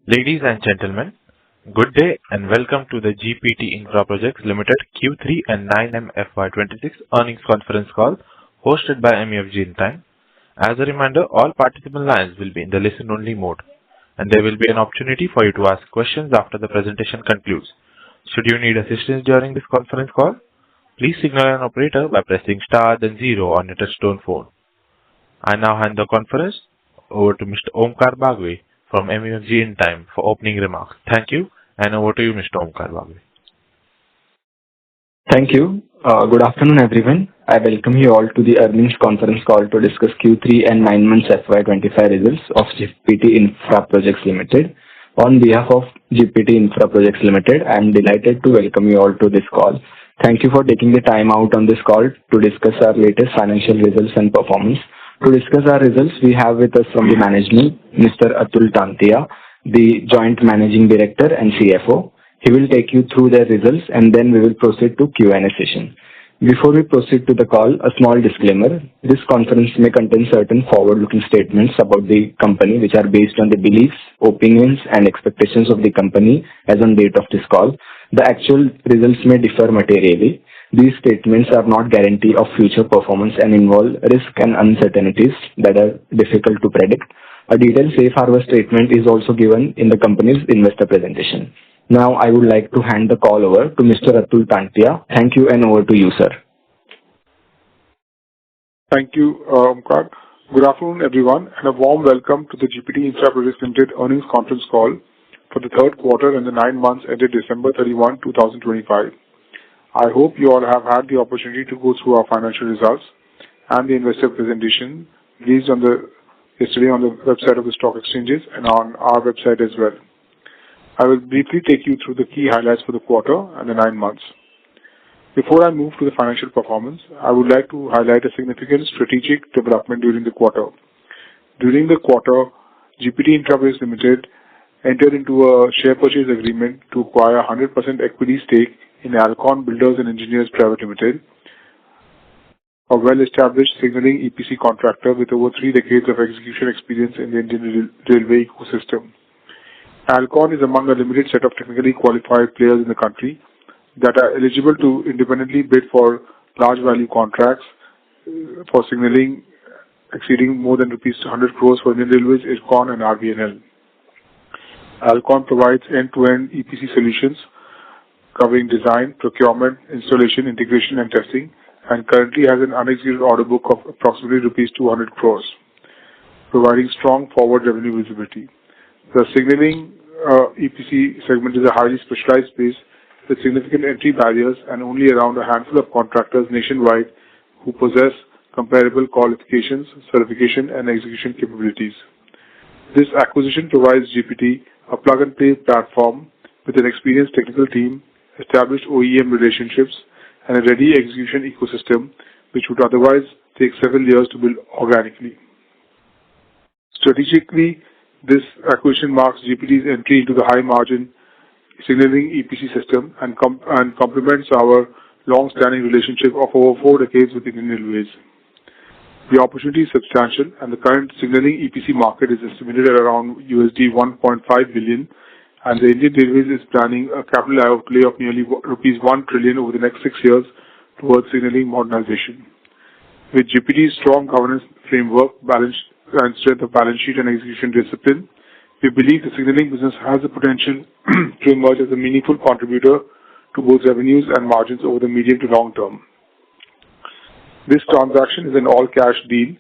Ladies and gentlemen, good day and welcome to the GPT Infraprojects Limited Q3 and 9M FY26 earnings conference call hosted by MUFG in time. As a reminder, all participant lines will be in the listen-only mode, and there will be an opportunity for you to ask questions after the presentation concludes. Should you need assistance during this conference call, please signal an operator by pressing star then zero on your touchtone phone. I now hand the conference over to Mr. Omkar Bagwe from MUFG in time for opening remarks. Thank you, and over to you, Mr. Omkar Bagwe. Thank you. Good afternoon, everyone. I welcome you all to the earnings conference call to discuss Q3 and 9 months FY25 results of GPT Infraprojects Limited. On behalf of GPT Infraprojects Limited, I am delighted to welcome you all to this call. Thank you for taking the time out on this call to discuss our latest financial results and performance. To discuss our results, we have with us from the management, Mr. Atul Tantia, the Joint Managing Director and CFO. He will take you through the results and then we will proceed to Q&A session. Before we proceed to the call, a small disclaimer. This conference may contain certain forward-looking statements about the company which are based on the beliefs, opinions and expectations of the company as on date of this call. The actual results may differ materially. These statements are not guarantee of future performance and involve risk and uncertainties that are difficult to predict. A detailed safe harbor statement is also given in the company's investor presentation. Now I would like to hand the call over to Mr. Atul Tantia. Thank you and over to you, sir. Thank you, Omkar. Good afternoon, everyone, and a warm welcome to the GPT Infraprojects Limited earnings conference call for the third quarter and the 9 months ended December 31, 2025. I hope you all have had the opportunity to go through our financial results and the investor presentation released yesterday on the website of the stock exchanges and on our website as well. I will briefly take you through the key highlights for the quarter and the 9 months. Before I move to the financial performance, I would like to highlight a significant strategic development during the quarter. During the quarter, GPT Infraprojects Limited entered into a share purchase agreement to acquire 100% equity stake in Alcon Builders and Engineers Private Limited, a well-established signaling EPC contractor with over 3 decades of execution experience in the Indian railway ecosystem. Alcon is among a limited set of technically qualified players in the country that are eligible to independently bid for large value contracts for signaling exceeding more than rupees 100 crores for Indian Railways, IRCON and RVNL. Alcon provides end-to-end EPC solutions covering design, procurement, installation, integration and testing, and currently has an unexecuted order book of approximately rupees 200 crores, providing strong forward revenue visibility. The signaling EPC segment is a highly specialized space with significant entry barriers and only around a handful of contractors nationwide who possess comparable qualifications, certification and execution capabilities. This acquisition provides GPT a plug-and-play platform with an experienced technical team, established OEM relationships, and a ready execution ecosystem which would otherwise take several years to build organically. Strategically, this acquisition marks GPT's entry into the high-margin signaling EPC system and complements our long-standing relationship of over 4 decades with Indian Railways. The opportunity is substantial, and the current signaling EPC market is estimated at around $1.5 billion, and the Indian Railways is planning a capital outlay of nearly rupees 1 trillion over the next 6 years towards signaling modernization. With GPT's strong governance framework, and strength of balance sheet and execution discipline, we believe the signaling business has the potential to emerge as a meaningful contributor to both revenues and margins over the medium to long term. This transaction is an all-cash deal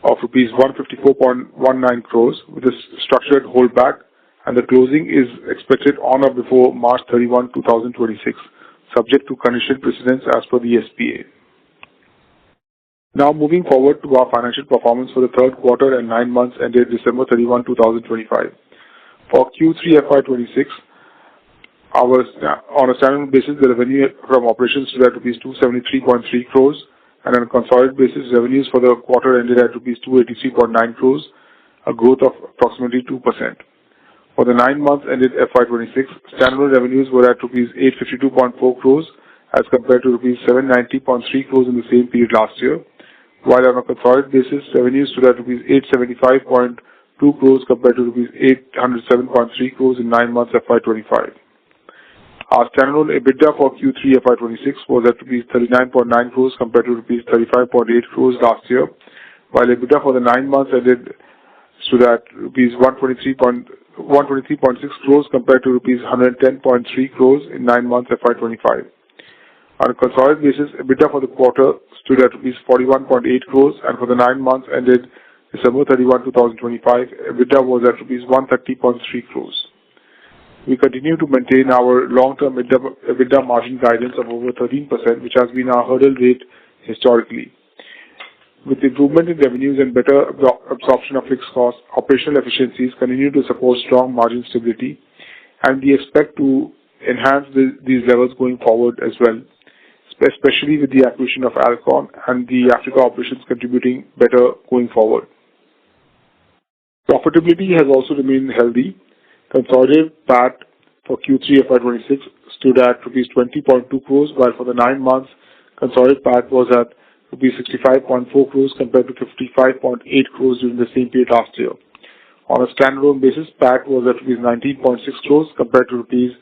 of rupees 154.19 crores with a structured holdback, and the closing is expected on or before March 31, 2026, subject to condition precedents as per the SPA. Now moving forward to our financial performance for the third quarter and 9 months ended December 31, 2025. For Q3 FY26, on a standalone basis, the revenue from operations stood at rupees 273.3 crores, and on a consolidated basis, revenues for the quarter ended at rupees 283.9 crores, a growth of approximately 2%. For the 9 months ended FY26, standalone revenues were at rupees 852.4 crores as compared to rupees 790.3 crores in the same period last year, while on a consolidated basis, revenues stood at rupees 875.2 2 crores compared to rupees 807.3 crores in 9 months FY25. Our standalone EBITDA for Q3 FY26 was at rupees 39.9 crores compared to rupees 35.8 crores last year, while EBITDA for the 9 months ended stood at rupees 123.6 crores compared to rupees 110.3 crores in 9 months FY25. On a consolidated basis, EBITDA for the quarter stood at rupees 41.8 crores, and for the 9 months ended December 31, 2025, EBITDA was at rupees 130.3 crores. We continue to maintain our long-term EBITDA margin guidance of over 13%, which has been our hurdle rate historically. With improvement in revenues and better absorption of fixed costs, operational efficiencies continue to support strong margin stability, and we expect to enhance these levels going forward as well, especially with the acquisition of Alcon and the Africa operations contributing better going forward. Profitability has also remained healthy. Consolidated PAT for Q3 FY26 stood at rupees 20.2 crores, while for the 9 months, consolidated PAT was at rupees 65.4 crores compared to 55.8 crores during the same period last year. On a standalone basis, PAT was at rupees 19.6 crores compared to rupees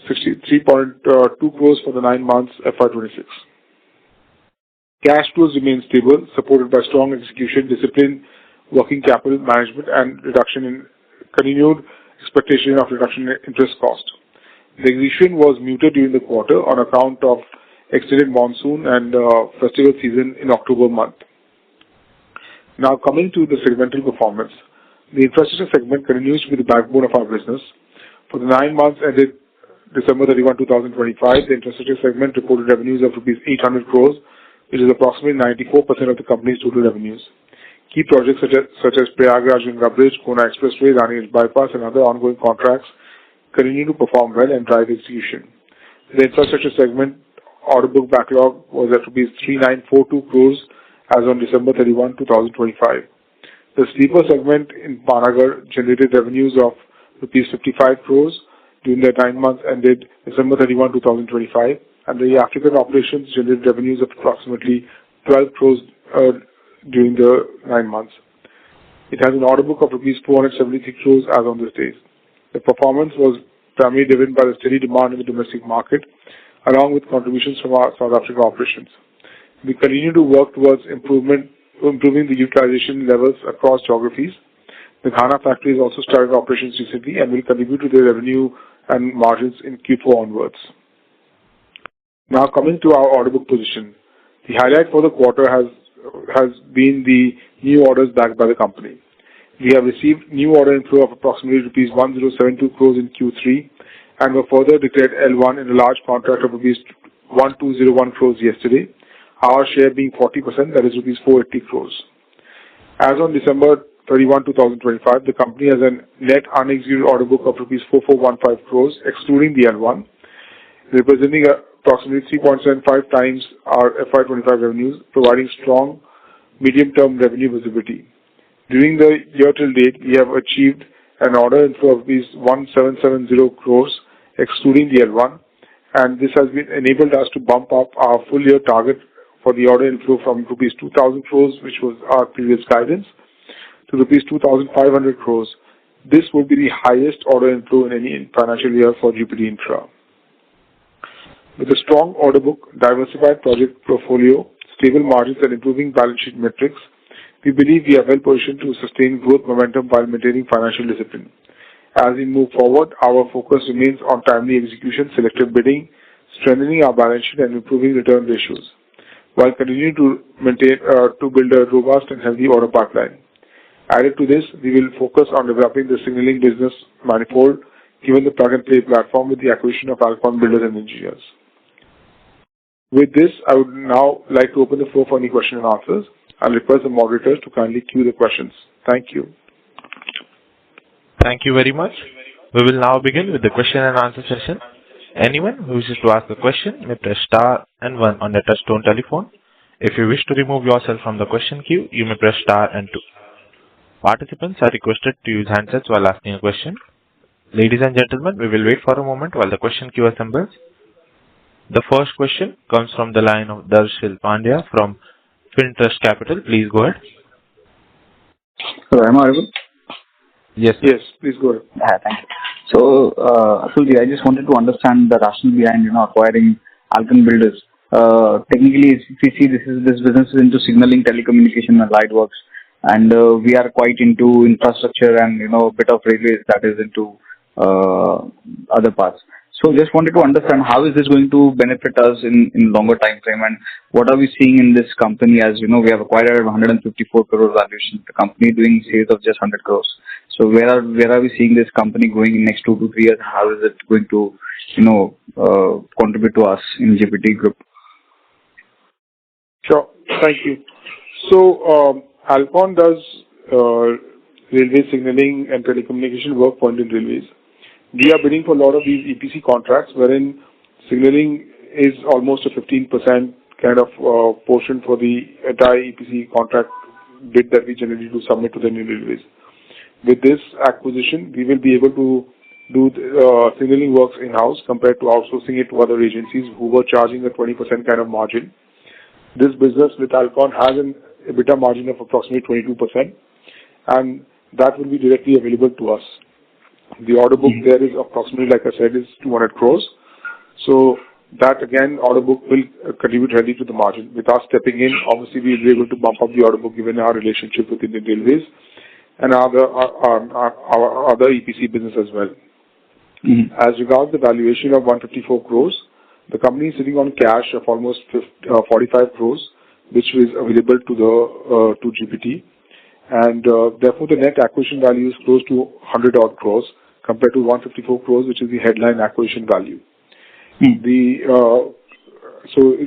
63.2 crores for the 9 months FY26. Cash flows remain stable, supported by strong execution, discipline, working capital management, and continued expectation of reduction in interest cost. The execution was muted during the quarter on account of extended monsoon and festival season in October month. Now coming to the segmental performance. The infrastructure segment continues to be the backbone of our business. For the 9 months ended December 31, 2025, the infrastructure segment reported revenues of rupees 800 crores, which is approximately 94% of the company's total revenues. Key projects such as Prayagraj-Ganga Bridge, Kona Expressway, Rani Bypass, and other ongoing contracts continue to perform well and drive execution. The infrastructure segment order book backlog was at rupees 3942 crores as on December 31, 2025. The sleeper segment in Panagarh generated revenues of rupees 55 crores during the 9 months ended December 31, 2025, and the African operations generated revenues of approximately 12 crores during the 9 months. It has an order book of rupees 473 crores as on this date. The performance was primarily driven by the steady demand in the domestic market, along with contributions from our South Africa operations. We continue to work towards improving the utilization levels across geographies. The Ghana factory has also started operations recently and will contribute to the revenue and margins in Q4 onwards. Now coming to our order book position. The highlight for the quarter has been the new orders backed by the company. We have received new order inflow of approximately rupees 1072 crores in Q3 and were further declared L1 in a large contract of rupees 1201 crores yesterday, our share being 40%, that is rupees 480 crores. As on December 31, 2025, the company has a net unexecuted order book of rupees 4415 crores, excluding the L1, representing approximately 3.75 times our FY25 revenues, providing strong medium-term revenue visibility. During the year till date, we have achieved an order inflow of rupees 1770 crores, excluding the L1, and this has enabled us to bump up our full year target for the order inflow from rupees 2,000 crores, which was our previous guidance, to rupees 2,500 crores. This will be the highest order inflow in any financial year for GPT Infra. With a strong order book, diversified project portfolio, stable margins, and improving balance sheet metrics, we believe we are well positioned to sustain growth momentum while maintaining financial discipline. As we move forward, our focus remains on timely execution, selective bidding, strengthening our balance sheet, and improving return ratios, while continuing to build a robust and healthy order pipeline. Added to this, we will focus on developing the signaling business manifold, given the plug-and-play platform with the acquisition of Alcon Builders and Engineers. With this, I would now like to open the floor for any question and answers. I'll request the moderators to kindly queue the questions. Thank you. Thank you very much. We will now begin with the question and answer session. Anyone who wishes to ask a question may press star and 1 on their touchtone telephone. If you wish to remove yourself from the question queue, you may press star and 2. Participants are requested to use handsets while asking a question. Ladies and gentlemen, we will wait for a moment while the question queue assembles. The first question comes from the line of Darshil Pandya from Fintrust Capital. Please go ahead. Hello, am I audible? Yes, sir. Yes, please go ahead. Thank you. So, Atulji, I just wanted to understand the rationale behind, acquiring Alcon Builders. Technically, if we see this business is into signaling, telecommunication, and light works, and we are quite into infrastructure and, a bit of railways that is into other parts. So just wanted to understand how is this going to benefit us in longer time frame, and what are we seeing in this company? As you know, we have acquired at 154 crore valuation, the company doing sales of just 100 crores. So where are we seeing this company going in next 2 to 3 years? How is it going to, contribute to us in GPT Group? Sure. Thank you. So, Alcon does railway signaling and telecommunication work for Indian Railways. We are bidding for a lot of these EPC contracts wherein signaling is almost a 15% kind of portion for the entire EPC contract bid that we generally do submit to the Indian Railways. With this acquisition, we will be able to do signaling works in-house compared to outsourcing it to other agencies who were charging a 20% kind of margin. This business with Alcon has an EBITDA margin of approximately 22%, and that will be directly available to us. The order book there is approximately, like I said, is 200 crores. So that again, order book will contribute heavily to the margin. With us stepping in, obviously we will be able to bump up the order book given our relationship with Indian Railways and our other EPC business as well. As regards the valuation of 154 crores, the company is sitting on cash of almost 45 crores, which is available to GPT. And therefore, the net acquisition value is close to 100 odd crores compared to 154 crores, which is the headline acquisition value.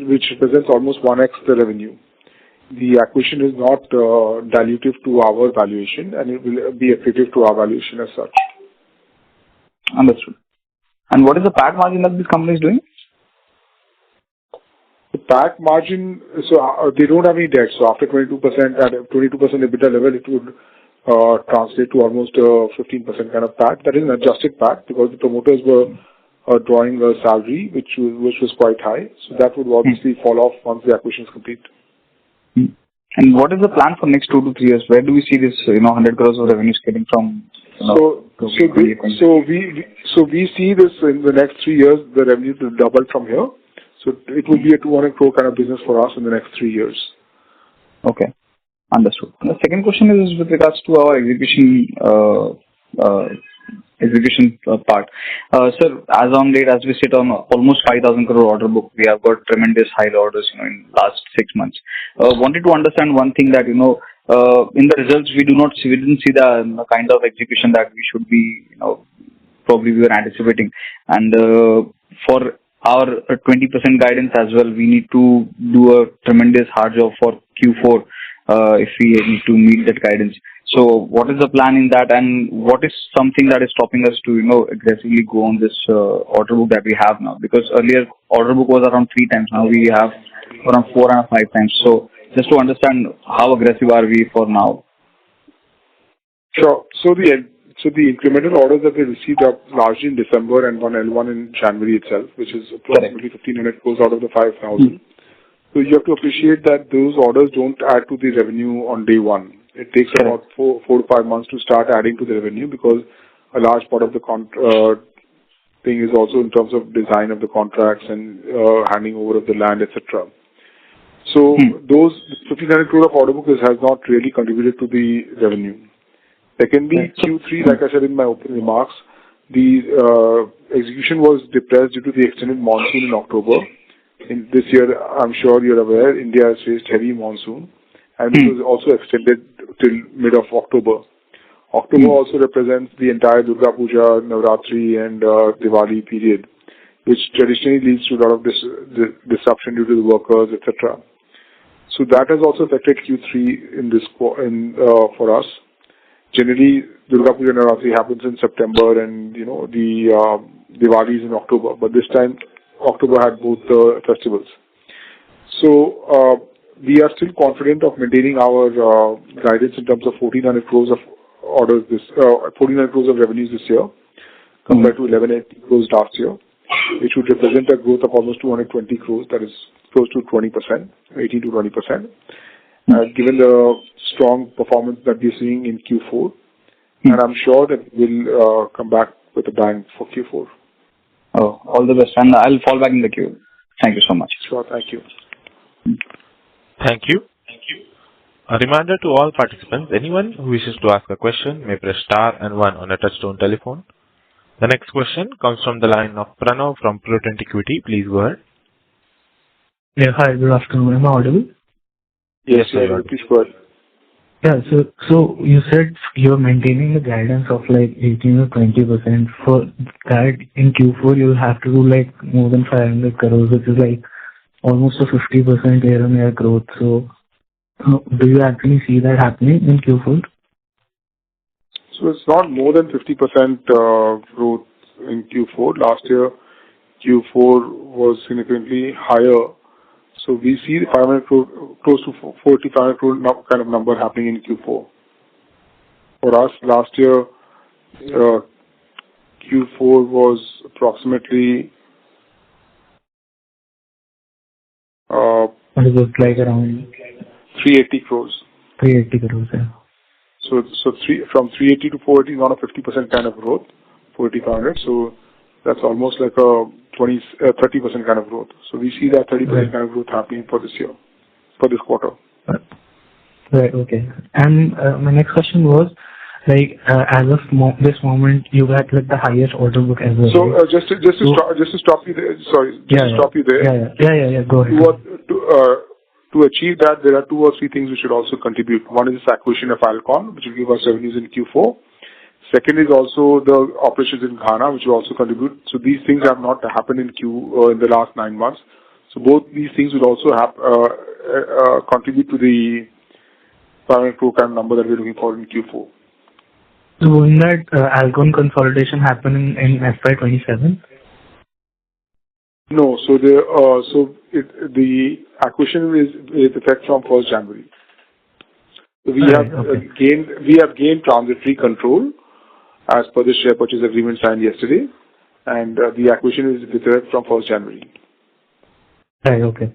Which represents almost 1x the revenue. The acquisition is not dilutive to our valuation, and it will be accretive to our valuation as such. Understood. And what is the PAT margin that this company is doing? The PAT margin, so they don't have any debt. So after 22% at 22% EBITDA level, it would translate to almost 15% kind of PAT. That is an adjusted PAT because the promoters were drawing a salary which was quite high. So that would obviously fall off once the acquisition is complete. And what is the plan for next 2 to 3 years? Where do we see this 100 crores of revenue scaling from? So we see this in the next 3 years, the revenue will double from here. So it will be a 200 crore kind of business for us in the next 3 years. Okay. Understood. And the second question is with regards to our execution part. Sir, as on date, as we sit on almost 5,000 crore order book, we have got tremendous high orders, in last 6 months. Wanted to understand one thing that, in the results, we didn't see the kind of execution that we should be, probably we were anticipating. And for our 20% guidance as well, we need to do a tremendous hard job for Q4 if we need to meet that guidance. So what is the plan in that, and what is something that is stopping us to, aggressively go on this order book that we have now? Because earlier order book was around 3 times. Now we have around 4 and 5 times. So just to understand how aggressive are we for now? Sure. So the incremental orders that we received are largely in December and one L1 in January itself, which is approximately 1,500 crores out of the 5,000. So you have to appreciate that those orders don't add to the revenue on day one. It takes about 4 to 5 months to start adding to the revenue because a large part of the thing is also in terms of design of the contracts and handing over of the land, etc. So those 1,500 crore of order book has not really contributed to the revenue. Secondly, Q3, like I said in my opening remarks, the execution was depressed due to the extended monsoon in October. In this year, I'm sure you're aware, India has faced heavy monsoon, and it was also extended till mid of October. October also represents the entire Durga Puja, Navratri, and Diwali period, which traditionally leads to a lot of disruption due to the workers, etc. So that has also affected Q3 in this for us. Generally, Durga Puja and Navratri happens in September, and the Diwali is in October. But this time, October had both the festivals. So we are still confident of maintaining our guidance in terms of 1,400 crores of orders 1,400 crores of revenues this year compared to 1,180 crores last year, which would represent a growth of almost 220 crores. That is close to 20%, 18 to 20%. Given the strong performance that we're seeing in Q4, And I'm sure that we'll come back with a bang for Q4. Oh, all the best. And I'll fall back in the queue. Thank you so much. Sure, thank you. Thank you. A reminder to all participants, anyone who wishes to ask a question may press star and one on a touchtone telephone. The next question comes from the line of Pranav from Prudent Equity. Please go ahead. Yeah, hi, good afternoon. Am I audible? Yes, sir. Please go ahead. Yeah, so you said you're maintaining the guidance of like 18 or 20%. For that, in Q4, you'll have to do like more than 500 crores, which is like almost a 50% year-on-year growth. So, do you actually see that happening in Q4? So it's not more than 50% growth in Q4. Last year, Q4 was significantly higher. So we see 500 crore, close to 45 crore kind of number happening in Q4. For us, last year, Q4 was approximately It was like around 380 crores. 380 crores, yeah. So from 380 to 480 is not a 50% kind of growth, 4,500. So that's almost like a 30% kind of growth. So we see that 30% kind of growth happening for this year, for this quarter. Right, okay. And my next question was, like, as of this moment, you got like the highest order book ever. So just to stop you there. Sorry, stop you there. Yeah. Go ahead. To achieve that, there are 2 or 3 things which should also contribute. One is this acquisition of Alcon, which will give us revenues in Q4. Second is also the operations in Ghana, which will also contribute. So these things have not happened in the last 9 months. So both these things will also contribute to the 500 crore kind of number that we're looking for in Q4. So won't that Alcon consolidation happen in FY27? No, so the acquisition is effect from 1st January. So we have gained transitory control as per the share purchase agreement signed yesterday, and the acquisition is with effect from 1st January. Right. Okay.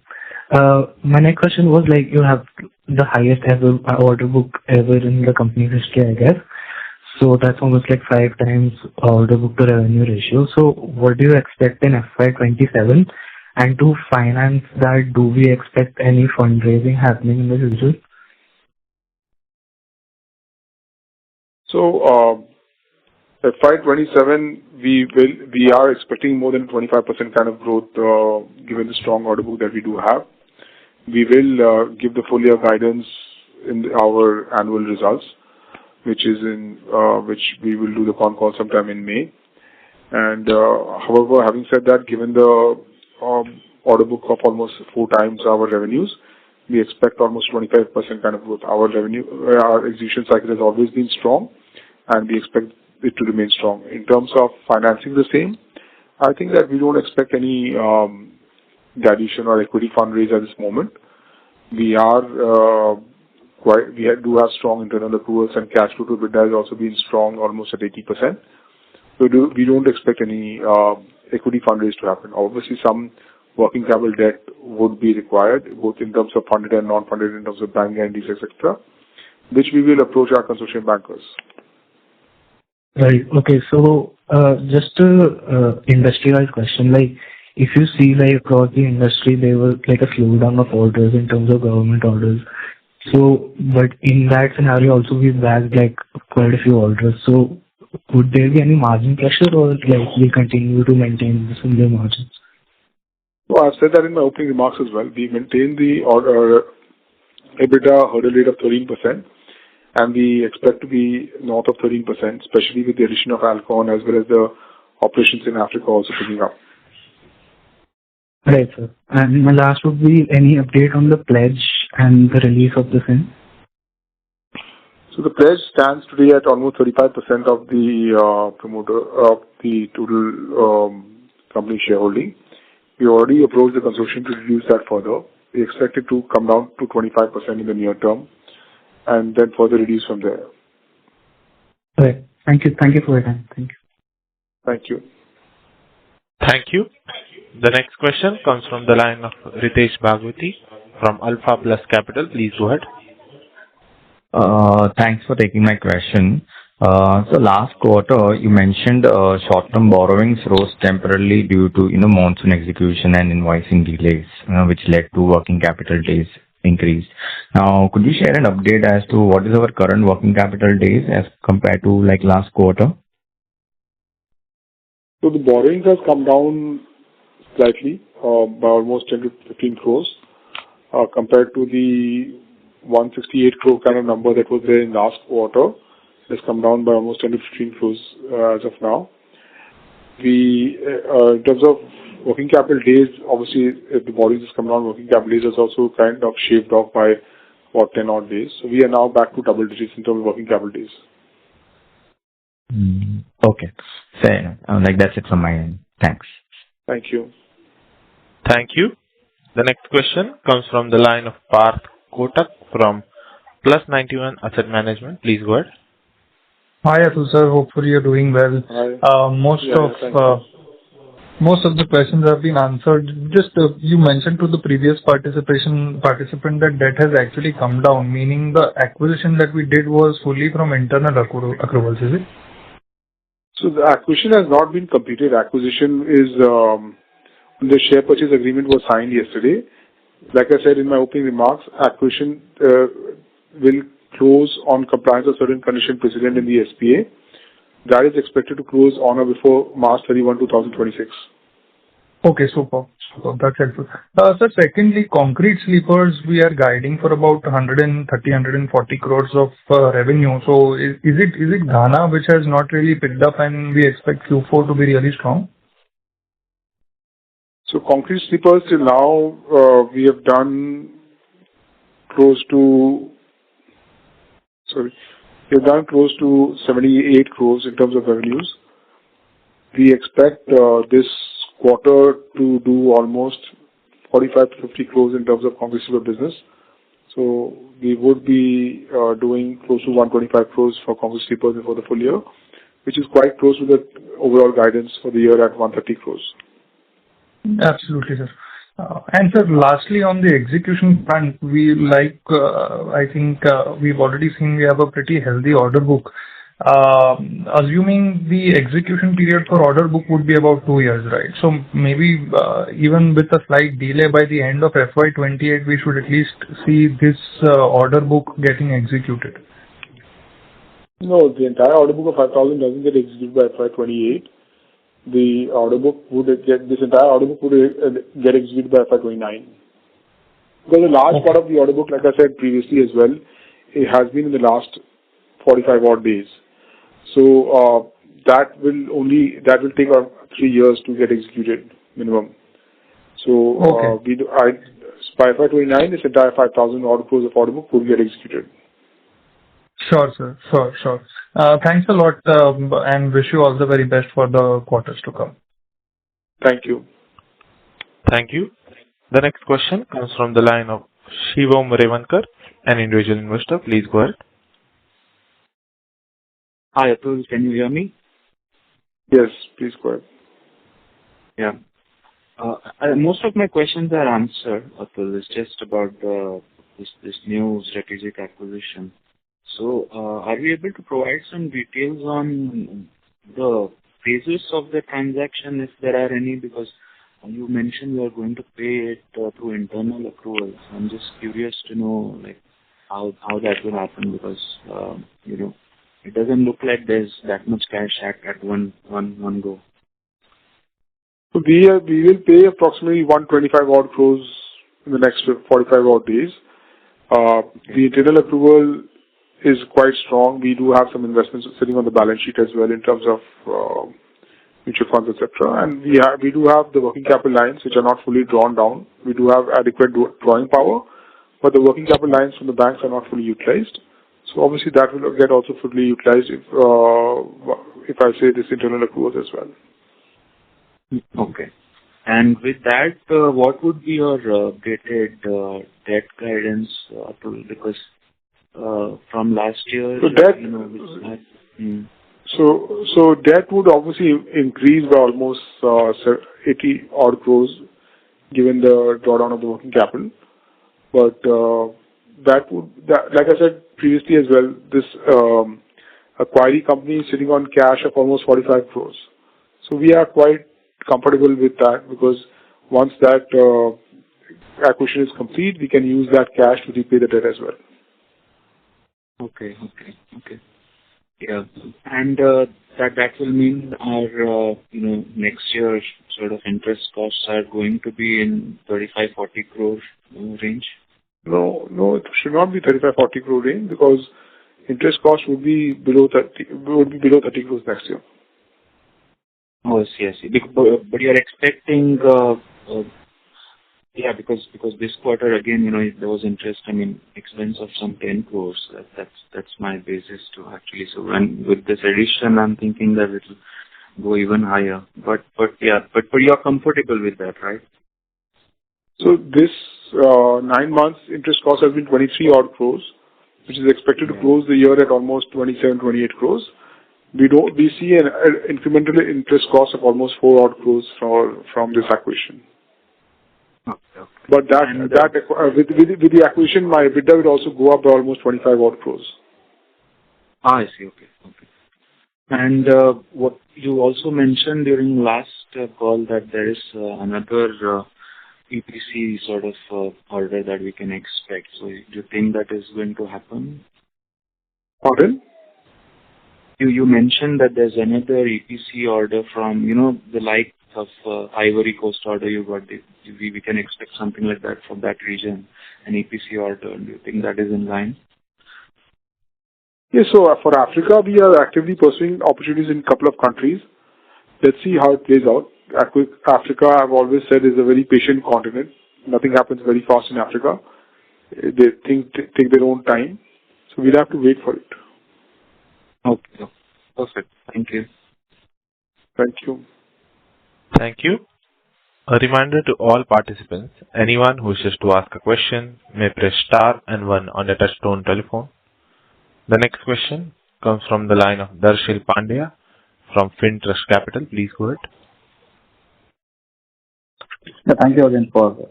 My next question was, like, you have the highest ever order book ever in the company's history, I guess. So that's almost like 5 times order book to revenue ratio. So what do you expect in FY27? And to finance that, do we expect any fundraising happening in the future? So FY27, we are expecting more than 25% kind of growth given the strong order book that we do have. We will give the full year guidance in our annual results, which we will do the Concall sometime in May. And however, having said that, given the order book of almost 4 times our revenues, we expect almost 25% kind of growth. Our execution cycle has always been strong, and we expect it to remain strong. In terms of financing the same, I think that we don't expect any dilution or equity fundraise at this moment. We do have strong internal accruals, and cash flow to EBITDA has also been strong, almost at 80%. So we don't expect any equity fundraise to happen. Obviously, some working capital debt would be required, both in terms of funded and non-funded, in terms of bank guarantees, etc., which we will approach our consortium bankers. Right. Okay. So just a industry-wise question, like, if you see, like, across the industry, there was like a slowdown of orders in terms of government orders. So, but in that scenario also we bagged like quite a few orders. So would there be any margin pressure, or like we continue to maintain the similar margins? Well, I've said that in my opening remarks as well. We maintain the EBITDA hurdle rate of 13%, and we expect to be north of 13%, especially with the addition of Alcon as well as the operations in Africa also picking up. Right, sir. And my last would be any update on the pledge and the release of the same? So the pledge stands today at almost 35% of the promoter of the total company shareholding. We already approached the consortium to reduce that further. We expect it to come down to 25% in the near term, and then further reduce from there. Right. Thank you. Thank you for your time. Thank you. Thank you. Thank you. The next question comes from the line of Ritesh Bhagwati from Alpha Plus Capital. Please go ahead. Thanks for taking my question. So last quarter, you mentioned short-term borrowings rose temporarily due to, monsoon execution and invoicing delays, which led to working capital days increased. Now, could you share an update as to what is our current working capital days as compared to like last quarter? So the borrowings has come down slightly by almost 10 to 15 crores compared to the 168 crore kind of number that was there in last quarter. It's come down by almost 10 to 15 crores as of now. In terms of working capital days, obviously, if the borrowings has come down, working capital days is also kind of shaved off by about 10 odd days. So we are now back to double digits in terms of working capital days. Okay. Fair enough. Like that's it from my end. Thanks. Thank you. Thank you. The next question comes from the line of Parth Kotak from Plus 91 Asset Management. Please go ahead. Hi, Atul sir. Hopefully you're doing well. Hi. Most of the questions have been answered. Just you mentioned to the previous participant that debt has actually come down, meaning the acquisition that we did was fully from internal accruals, is it? So the acquisition has not been completed. Acquisition is the share purchase agreement was signed yesterday. Like I said in my opening remarks, acquisition will close on compliance of certain condition precedent in the SPA. That is expected to close on or before March 31, 2026. Okay, super. That's helpful. Sir, secondly, concrete sleepers, we are guiding for about 140 crores of revenue. So is it Ghana which has not really picked up and we expect Q4 to be really strong? So concrete sleepers till now, we have done close to 78 crores in terms of revenues. We expect this quarter to do almost 45 to 50 crores in terms of concrete sleeper business. So we would be doing close to 125 crores for concrete sleepers for the full year, which is quite close to the overall guidance for the year at 130 crores. Absolutely, sir. And sir, lastly, on the execution front, I think we've already seen we have a pretty healthy order book. Assuming the execution period for order book would be about 2 years, right? So maybe even with a slight delay by the end of FY28, we should at least see this order book getting executed. No, the entire order book of 5,000 doesn't get executed by FY28. The order book this entire order book would get executed by FY29. Because a large part of the order book, like I said previously as well, it has been in the last 45 odd days. So that will take 3 years to get executed minimum. So by FY29, this entire 5,000 odd crores of order book will get executed. Sure, sir. Sure. Thanks a lot and wish you all the very best for the quarters to come. Thank you. Thank you. The next question comes from the line of Shivam Revankar, an individual investor. Please go ahead. Hi, Atul. Can you hear me? Yes, please go ahead. Yeah. Most of my questions are answered, Atul. It's just about this new strategic acquisition. So, are we able to provide some details on the phases of the transaction, if there are any? Because you mentioned you are going to pay it through internal accruals. I'm just curious to know, like, how that will happen, because it doesn't look like there's that much cash at one go. So we will pay approximately 125 odd crores in the next 45 odd days. The internal accrual is quite strong. We do have some investments sitting on the balance sheet as well in terms of mutual funds, etc. And we do have the working capital lines which are not fully drawn down. We do have adequate drawing power, but the working capital lines from the banks are not fully utilized. So obviously that will get also fully utilized if I say this internal accruals as well. Okay. And with that, what would be your updated debt guidance, Atul? Because from last year, So debt would obviously increase by almost 80 odd crores given the drawdown of the working capital. But like I said previously as well, this a quarry company is sitting on cash of almost 45 crores. So we are quite comfortable with that because once that acquisition is complete, we can use that cash to repay the debt as well. Okay. Yeah. And that will mean our, next year sort of interest costs are going to be in 35-40 crore range? No, it should not be 35-40 crore range because interest cost would be below 30 crores next year. Oh, I see. But you're expecting, because this quarter again, there was interest, expense of some 10 crores. That's my basis to actually. So when with this addition, I'm thinking that it will go even higher. But you're comfortable with that, right? So this 9 months interest cost has been 23 odd crores, which is expected to close the year at almost 27-28 crores. We see an incremental interest cost of almost 4 odd crores from this acquisition. Okay. But with the acquisition, my EBITDA will also go up by almost 25 odd crores. I see. Okay. And what you also mentioned during last call that there is another EPC sort of order that we can expect. So do you think that is going to happen? Pardon? You mentioned that there's another EPC order from, the like of Ivory Coast order you got. We can expect something like that from that region, an EPC order. Do you think that is in line? Yes, so for Africa, we are actively pursuing opportunities in a couple of countries. Let's see how it plays out. Africa, I've always said, is a very patient continent. Nothing happens very fast in Africa. They take their own time. So we'll have to wait for it. Okay. Perfect. Thank you. Thank you. Thank you. A reminder to all participants, anyone who wishes to ask a question may press star and 1 on the touchtone telephone. The next question comes from the line of Darshil Pandya from FinTrust Capital. Please go ahead. Yeah, thank you again for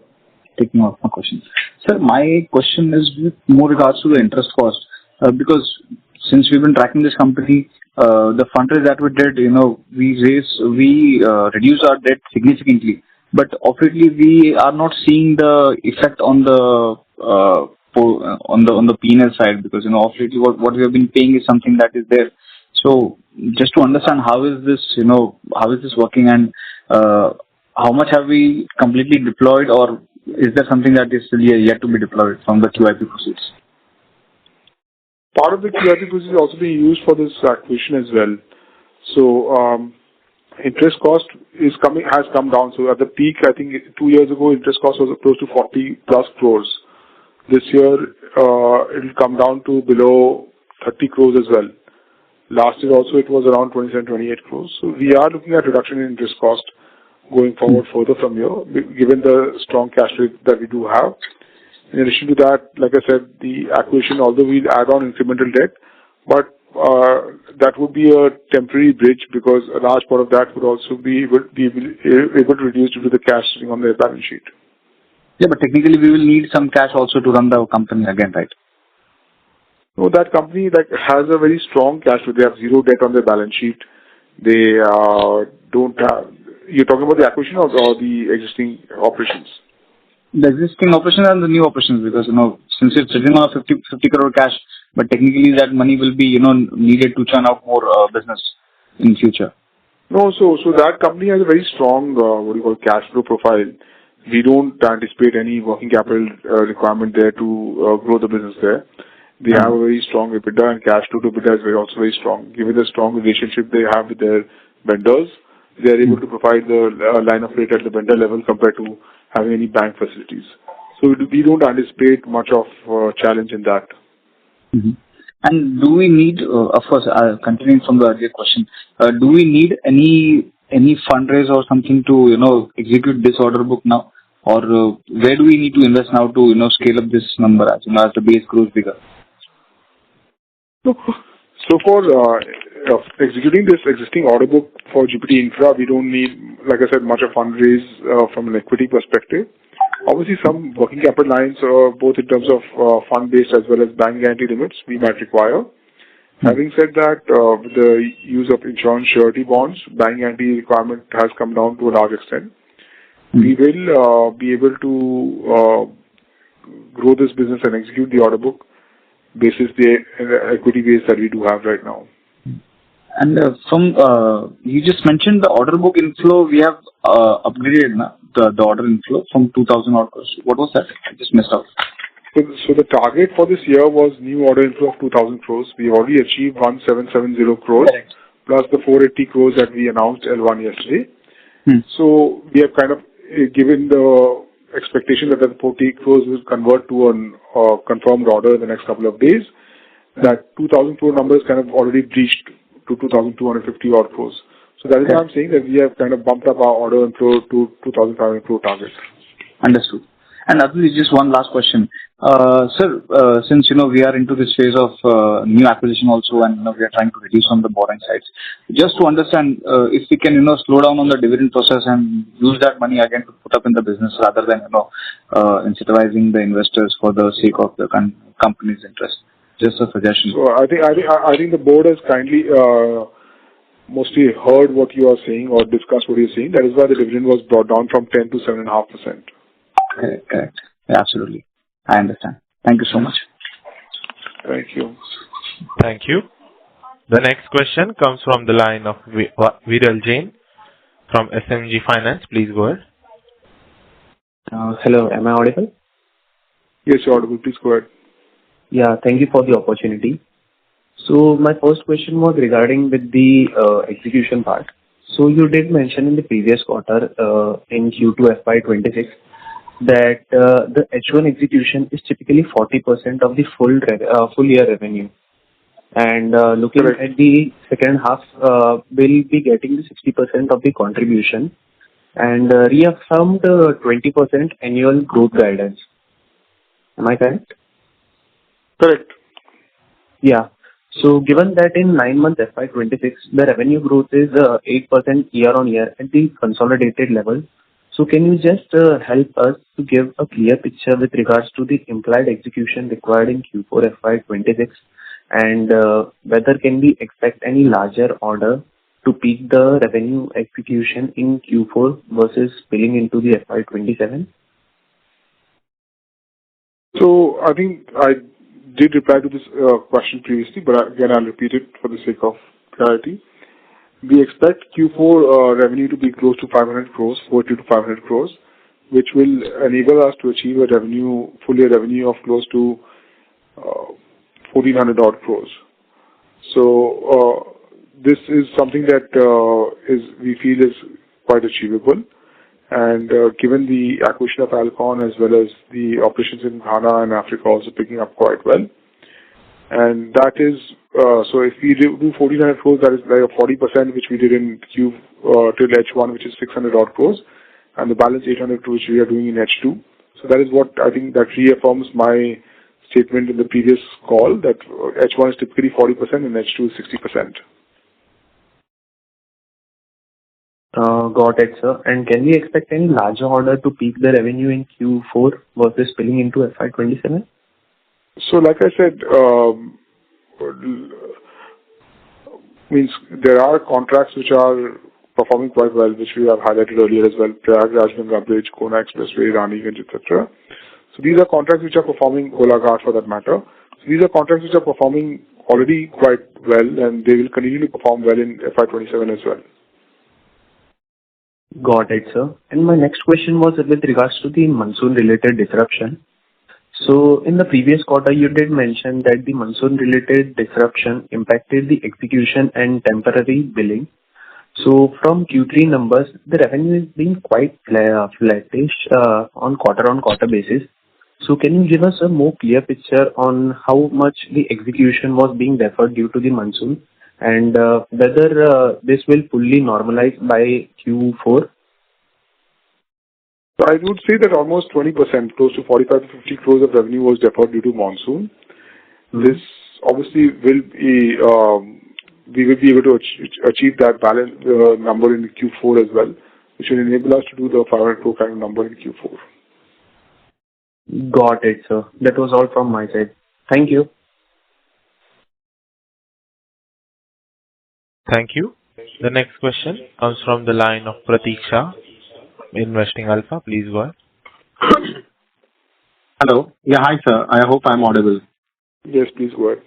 taking off my question. Sir, my question is with more regards to the interest cost. Because since we've been tracking this company, the fundraise that we did, we reduced our debt significantly. But obviously, we are not seeing the effect on the P&L side because obviously what we have been paying is something that is there. So just to understand how is this working and how much have we completely deployed, or is there something that is still yet to be deployed from the QIP proceeds? Part of the QIP proceeds is also being used for this acquisition as well. So interest cost has come down. So at the peak, I think 2 years ago, interest cost was close to 40 plus crores. This year, it will come down to below 30 crores as well. Last year also, it was around 27-28 crores. So we are looking at reduction in interest cost going forward further from here, given the strong cash flow that we do have. In addition to that, like I said, the acquisition, although we'll add on incremental debt, but that would be a temporary bridge because a large part of that would also be able to reduce due to the cash sitting on their balance sheet. Yeah, but technically we will need some cash also to run the company again, right? No, that company has a very strong cash flow. They have zero debt on their balance sheet. They don't have. You're talking about the acquisition or the existing operations? The existing operations and the new operations, because since it's sitting on a 50 crore cash, but technically that money will be needed to churn out more business in future. No, so that company has a very strong cash flow profile. We don't anticipate any working capital requirement there to grow the business there. They have a very strong EBITDA, and cash flow to EBITDA is also very strong. Given the strong relationship they have with their vendors, they are able to provide the line of credit at the vendor level compared to having any bank facilities. So we don't anticipate much of challenge in that. Mm-hmm. And do we need, of course, continuing from the earlier question, do we need any fundraise or something to execute this order book now, or where do we need to invest now to scale up this number as the base grows bigger? So for executing this existing order book for GPT Infra, we don't need, like I said, much of fundraise from an equity perspective. Obviously, some working capital lines, both in terms of fund-based as well as bank guarantee limits, we might require. Having said that, with the use of insurance surety bonds, bank guarantee requirement has come down to a large extent. We will be able to grow this business and execute the order book basis the equity base that we do have right now. And you just mentioned the order book inflow, we have upgraded the order inflow from 2,000 odd crores. What was that? I just missed out. So the target for this year was new order inflow of 2,000 crores. We already achieved 1,770 crores, Correct. plus the 480 crores that we announced L1 yesterday. So we have kind of given the expectation that the 40 crores will convert to a confirmed order in the next couple of days. That 2,000 crore number is kind of already breached to 2,250 odd crores. So that is why I'm saying that we have kind of bumped up our order inflow to 2,500 crore target. Understood. And Atul, just one last question. Sir, since, we are into this phase of new acquisition also, and, we are trying to reduce on the borrowing sides. Just to understand, if we can, slow down on the dividend process and use that money again to put up in the business rather than, incentivizing the investors for the sake of the company's interest. Just a suggestion. So I think the board has kindly mostly heard what you are saying or discussed what you're saying. That is why the dividend was brought down from 10 to 7.5%. Correct. Yeah, absolutely. I understand. Thank you so much. Thank you. Thank you. The next question comes from the line of Viral Jain from SMG Finance. Please go ahead. Hello, am I audible? Yes, you're audible. Please go ahead. Yeah, thank you for the opportunity. So my first question was regarding with the execution part. So you did mention in the previous quarter, in Q2 FY26, that the H1 execution is typically 40% of the full year revenue. And looking at the second half, we'll be getting the 60% of the contribution and reaffirmed 20% annual growth guidance. Am I correct? Correct. Yeah. So given that in 9 months FY26, the revenue growth is 8% year on year at the consolidated level. So can you just help us to give a clear picture with regards to the implied execution required in Q4 FY26 and whether can we expect any larger order to peak the revenue execution in Q4 versus spilling into the FY27? So I think I did reply to this question previously, but again, I'll repeat it for the sake of clarity. We expect Q4 revenue to be close to 500 crores, 40 to 500 crores, which will enable us to achieve a full year revenue of close to 1,400 odd crores. So this is something that we feel is quite achievable. And given the acquisition of Alcon as well as the operations in Ghana and Africa also picking up quite well. And that is, so if we do 1,400 crores, that is like a 40%, which we did in till H1, which is 600 odd crores, and the balance 800 crores, which we are doing in H2. So that is what I think that reaffirms my statement in the previous call, that H1 is typically 40% and H2 is 60%. Got it, sir. And can we expect any larger order to peak the revenue in Q4 versus spilling into FY27? So like I said, means there are contracts which are performing quite well, which we have highlighted earlier as well, Prayagraj Bridge, Kona Expressway, Raniganj, etc. So these are contracts which are performing, Golaghat for that matter. So these are contracts which are performing already quite well, and they will continue to perform well in FY27 as well. Got it, sir. And my next question was with regards to the monsoon-related disruption. So in the previous quarter, you did mention that the monsoon-related disruption impacted the execution and temporary billing. So from Q3 numbers, the revenue has been quite flattish on quarter basis. So can you give us a more clear picture on how much the execution was being deferred due to the monsoon and whether this will fully normalize by Q4? So I would say that almost 20%, close to 45 to 50 crores of revenue was deferred due to monsoon. This obviously will be, we will be able to achieve that balance number in Q4 as well, which will enable us to do the 500 crore kind of number in Q4. Got it, sir. That was all from my side. Thank you. Thank you. The next question comes from the line of Pratiksha, Investing Alpha. Please go ahead. Hello. Yeah, hi, sir. I hope I'm audible. Yes, please go ahead.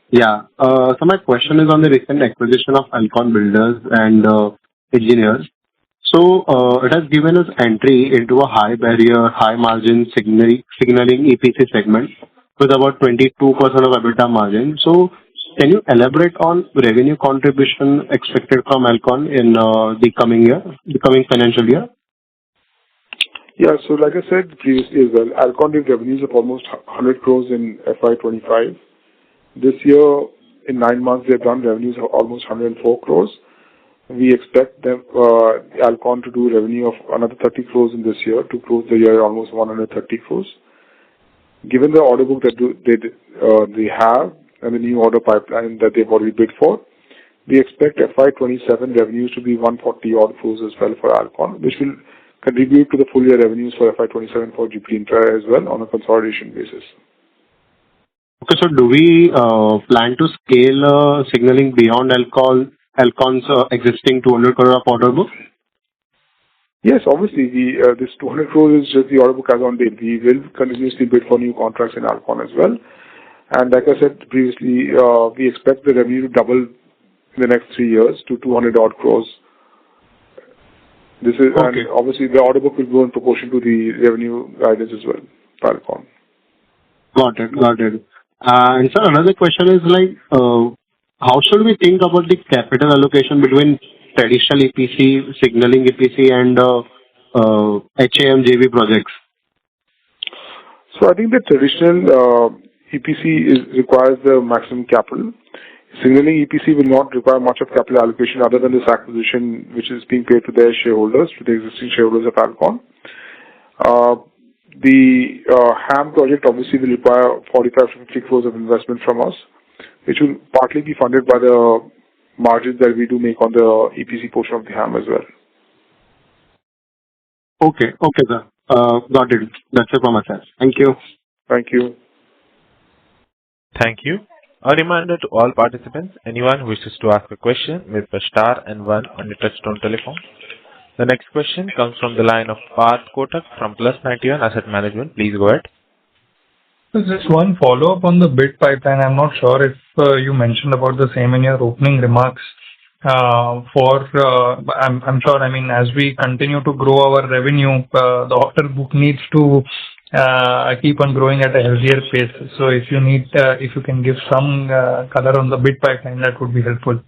Yeah. So my question is on the recent acquisition of Alcon Builders and Engineers. So it has given us entry into a high barrier, high margin signaling EPC segment with about 22% of EBITDA margin. So can you elaborate on revenue contribution expected from Alcon in the coming financial year? Yeah, so like I said previously as well, Alcon did revenues of almost 100 crores in FY25. This year, in 9 months, they've done revenues of almost 104 crores. We expect them, Alcon to do revenue of another 30 crores in this year to close the year almost 130 crores. Given the order book that they have and the new order pipeline that they've already bid for, we expect FY27 revenues to be 140 odd crores as well for Alcon, which will contribute to the full year revenues for FY27 for GPT Infra as well on a consolidation basis. Okay, so do we plan to scale signaling beyond Alcon's existing 200 crore of order book? Yes, obviously, this 200 crores is just the order book as on date. We will continuously bid for new contracts in Alcon as well. And like I said previously, we expect the revenue to double in the next 3 years to 200 odd crores. This is, okay. And obviously the order book will go in proportion to the revenue guidance as well for Alcon. Got it. And sir, another question is like, how should we think about the capital allocation between traditional EPC, signaling EPC, and HAM JV projects? So I think the traditional EPC requires the maximum capital. Signaling EPC will not require much of capital allocation other than this acquisition, which is being paid to their shareholders, to the existing shareholders of Alcon. The HAM project obviously will require 45 to 50 crores of investment from us, which will partly be funded by the margins that we do make on the EPC portion of the HAM as well. Okay, sir. Got it. That's it from my side. Thank you. Thank you. Thank you. A reminder to all participants, anyone who wishes to ask a question may press star and 1 on your touchtone telephone. The next question comes from the line of Parth Kotak from Plus 91 Asset Management. Please go ahead. So just one follow-up on the bid pipeline. I'm not sure if you mentioned about the same in your opening remarks. I'm sure, I mean, as we continue to grow our revenue, the order book needs to keep on growing at a healthier pace. So if you can give some color on the bid pipeline, that would be helpful.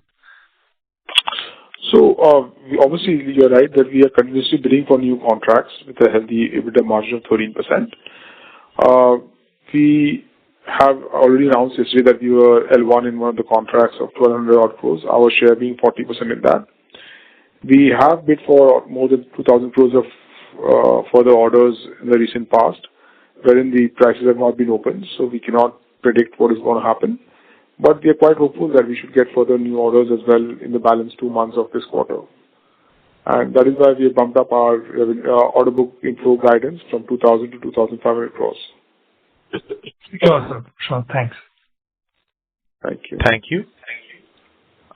So obviously you're right that we are continuously bidding for new contracts with a healthy EBITDA margin of 13%. We have already announced yesterday that we were L1 in one of the contracts of 1,200 odd crores, our share being 40% in that. We have bid for more than 2,000 crores of further orders in the recent past, wherein the prices have not been opened, so we cannot predict what is going to happen. But we are quite hopeful that we should get further new orders as well in the balance 2 months of this quarter. And that is why we have bumped up our order book inflow guidance from 2,000 to 2,500 crores. Sure, sir. Sure. Thanks. Thank you. Thank you.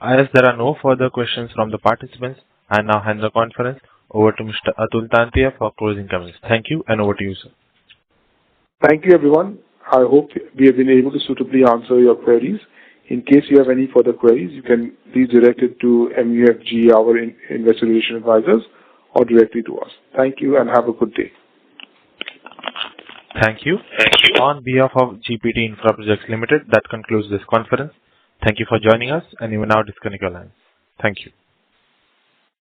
As there are no further questions from the participants, I now hand the conference over to Mr. Atul Tantia for closing comments. Thank you, and over to you, sir. Thank you, everyone. I hope we have been able to suitably answer your queries. In case you have any further queries, you can please direct it to MUFG, our investor relation advisors, or directly to us. Thank you, and have a good day. Thank you. On behalf of GPT Infraprojects Limited, that concludes this conference. Thank you for joining us, and you may now disconnect your lines. Thank you.